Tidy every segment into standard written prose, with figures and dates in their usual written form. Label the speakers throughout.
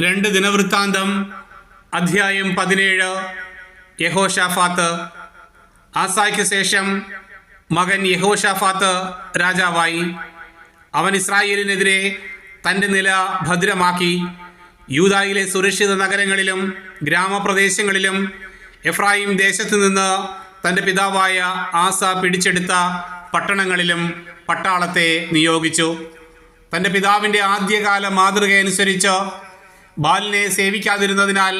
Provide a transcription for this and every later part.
Speaker 1: രണ്ട് ദിനവൃത്താന്തം അധ്യായം 17. യഹോശാഫാത്ത്. ആസായ്ക്ക് ശേഷം മകൻ യഹോശാഫാത്ത് രാജാവായി. അവൻ ഇസ്രായേലിനെതിരെ തൻ്റെ നില ഭദ്രമാക്കി. യൂദായിലെ സുരക്ഷിത നഗരങ്ങളിലും ഗ്രാമപ്രദേശങ്ങളിലും എഫ്രായിം ദേശത്തു നിന്ന് തൻ്റെ പിതാവായ ആസ പിടിച്ചെടുത്ത പട്ടണങ്ങളിലും പട്ടാളത്തെ നിയോഗിച്ചു. തൻ്റെ പിതാവിൻ്റെ ആദ്യകാല മാതൃകയനുസരിച്ച് ബാലിനെ സേവിക്കാതിരുന്നതിനാൽ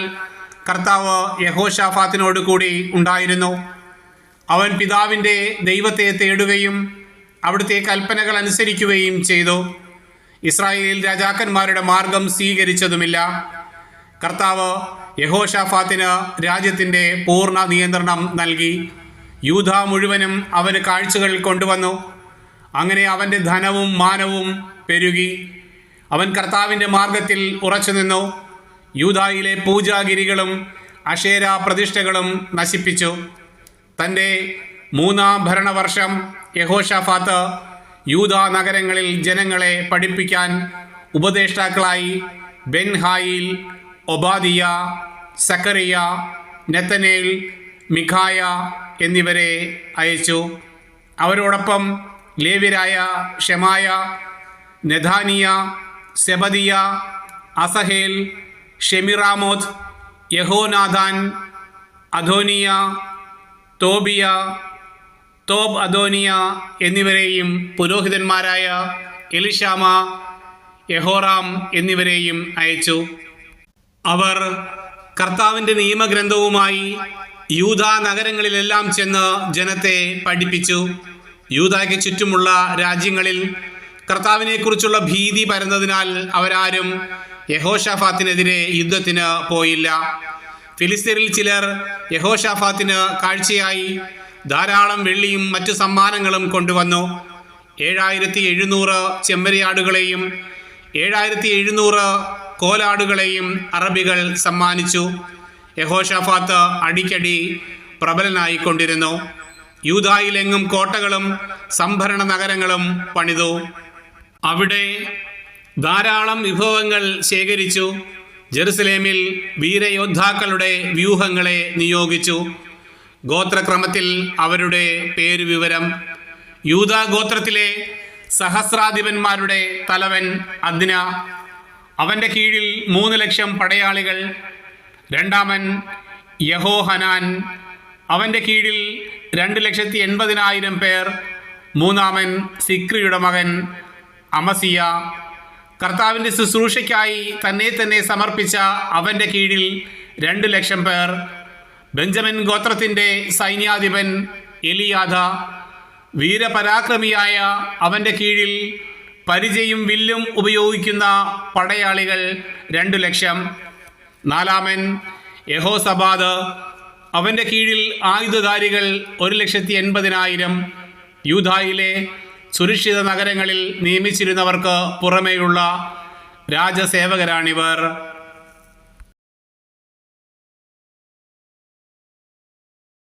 Speaker 1: കർത്താവ് യഹോശാഫാത്തിനോട് കൂടി ഉണ്ടായിരുന്നു. അവൻ പിതാവിൻ്റെ ദൈവത്തെ തേടുകയും അവിടുത്തെ കൽപ്പനകൾ അനുസരിക്കുകയും ചെയ്തു. ഇസ്രായേൽ രാജാക്കന്മാരുടെ മാർഗം സ്വീകരിച്ചതുമില്ല. കർത്താവ് യഹോശാഫാത്തിന് രാജ്യത്തിൻ്റെ പൂർണ്ണ നിയന്ത്രണം നൽകി. യൂദാ മുഴുവനും അവന് കാഴ്ചകൾ കൊണ്ടുവന്നു. അങ്ങനെ അവൻ്റെ ധനവും മാനവും പെരുകി. അവൻ കർത്താവിൻ്റെ മാർഗത്തിൽ ഉറച്ചു നിന്നു. യൂദായിലെ പൂജാഗിരികളും അശേര പ്രതിഷ്ഠകളും നശിപ്പിച്ചു. തൻ്റെ 3-ാം ഭരണവർഷം യഹോശാഫാത്ത് യൂദാ നഗരങ്ങളിൽ ജനങ്ങളെ പഠിപ്പിക്കാൻ ഉപദേഷ്ടാക്കളായി ബെൻഹായിൽ, ഒബാദിയ, സക്കറിയ, നെതനേൽ, മിഖായ എന്നിവരെ അയച്ചു. അവരോടൊപ്പം ലേവ്യരായ ഷെമായ, നെഥാനിയ, സെബദിയ, അസഹേൽ, ഷെമിറാമോത്ത്, യഹോനാഥാൻ, അദോനിയ, തോബിയ, തോബ് അദോനിയ എന്നിവരെയും പുരോഹിതന്മാരായ എലിഷാമ, യഹോറാം എന്നിവരെയും അയച്ചു. അവർ കർത്താവിൻ്റെ നിയമഗ്രന്ഥവുമായി യൂദാ നഗരങ്ങളിലെല്ലാം ചെന്ന് ജനത്തെ പഠിപ്പിച്ചു. യൂദായ്ക്ക് ചുറ്റുമുള്ള രാജ്യങ്ങളിൽ കർത്താവിനെക്കുറിച്ചുള്ള ഭീതി പരന്നതിനാൽ അവരാരും യഹോശാഫാത്തിനെതിരെ യുദ്ധത്തിന് പോയില്ല. ഫിലിസ്ത്യരിൽ ചിലർ യഹോശാഫാത്തിന് കാഴ്ചയായി ധാരാളം വെള്ളിയും മറ്റു സമ്മാനങ്ങളും കൊണ്ടുവന്നു. 7700 ചെമ്മരിയാടുകളെയും 7700 കോലാടുകളെയും അറബികൾ സമ്മാനിച്ചു. യഹോശാഫാത്ത് അടിക്കടി പ്രബലനായിക്കൊണ്ടിരുന്നു. യൂദായിലെങ്ങും കോട്ടകളും സംഭരണ നഗരങ്ങളും പണിതു. അവിടെ ധാരാളം വിഭവങ്ങൾ ശേഖരിച്ചു. ജെറുസലേമിൽ വീരയോദ്ധാക്കളുടെ വ്യൂഹങ്ങളെ നിയോഗിച്ചു. ഗോത്രക്രമത്തിൽ അവരുടെ പേരുവിവരം: യൂദാ ഗോത്രത്തിലെ സഹസ്രാധിപന്മാരുടെ തലവൻ അദ്ന. അവൻ്റെ കീഴിൽ 3,00,000 പടയാളികൾ. രണ്ടാമൻ യഹോഹനാൻ. അവൻ്റെ കീഴിൽ 2,80,000 പേർ. മൂന്നാമൻ സിക്രിയുടെ മകൻ അമസിയ. കർത്താവിൻ്റെ ശുശ്രൂഷയ്ക്കായി തന്നെ സമർപ്പിച്ച അവൻ്റെ കീഴിൽ 2,00,000 പേർ. ബെഞ്ചമിൻ ഗോത്രത്തിൻ്റെ സൈന്യാധിപൻ എലിയാദ. വീരപരാക്രമിയായ അവൻ്റെ കീഴിൽ പരിചയും വില്ലും ഉപയോഗിക്കുന്ന പടയാളികൾ 2,00,000. നാലാമൻ യഹോസബാദ്. അവൻ്റെ കീഴിൽ ആയുധധാരികൾ 1,80,000. യൂദായിലെ സുരക്ഷിത നഗരങ്ങളിൽ നിയമിച്ചിരുന്നവർക്ക് പുറമേയുള്ള രാജസേവകരാണിവർ.